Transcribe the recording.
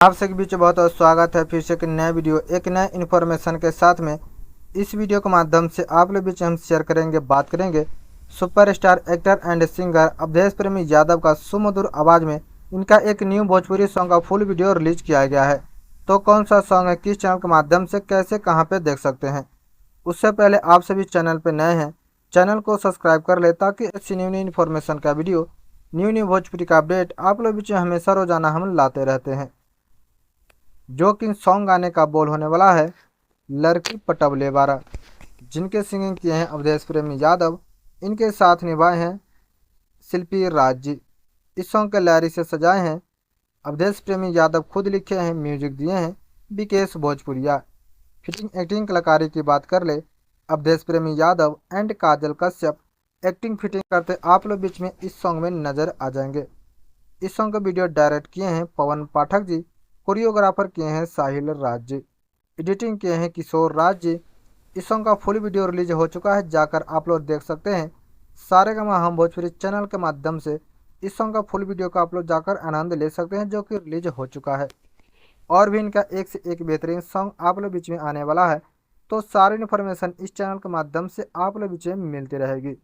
आप सबके बीच बहुत बहुत स्वागत है फिर से एक नया वीडियो एक नए इन्फॉर्मेशन के साथ में। इस वीडियो के माध्यम से आप लोग बीच हम शेयर करेंगे, बात करेंगे superstar actor and singer Avdhesh Premi Yadav का सुमधुर आवाज़ में इनका एक न्यू भोजपुरी सॉन्ग का फुल वीडियो रिलीज किया गया है। तो कौन सा सॉन्ग है, किस चैनल के माध्यम से, कैसे, कहाँ पे देख सकते हैं। उससे पहले आप सभी चैनल पर नए हैं, चैनल को सब्सक्राइब कर ले ताकि ऐसी न्यू न्यू इन्फॉर्मेशन का वीडियो, न्यू भोजपुरी का अपडेट आप लोग बीच में हमेशा रोजाना हम लाते रहते हैं। जो कि सॉन्ग गाने का बोल होने वाला है लड़की पटवले वारा, जिनके सिंगिंग किए हैं अवधेश प्रेमी यादव। इनके साथ निभाए हैं शिल्पी राज जी। इस सॉन्ग के लहरी से सजाए हैं अवधेश प्रेमी यादव, खुद लिखे हैं, म्यूजिक दिए हैं विकेश भोजपुरिया। फिटिंग एक्टिंग कलाकारी की बात कर ले Awadhesh Premi Yadav and Kajal Kashyap acting fitting करते आप लोग बीच में इस सॉन्ग में नजर आ जाएंगे। इस सॉन्ग का वीडियो डायरेक्ट किए हैं पवन पाठक जी, कोरियोग्राफर किए हैं साहिल राज जी, एडिटिंग किए हैं किशोर राज जी। इस सॉन्ग का फुल वीडियो रिलीज हो चुका है, जाकर आप लोग देख सकते हैं। सारेगामा हम भोजपुरी चैनल के माध्यम से इस सॉन्ग का फुल वीडियो का आप लोग जाकर आनंद ले सकते हैं, जो कि रिलीज हो चुका है। और भी इनका एक से एक बेहतरीन सॉन्ग आप लोग बीच में आने वाला है। तो सारी इन्फॉर्मेशन इस चैनल के माध्यम से आप लोग बीच में मिलती रहेगी।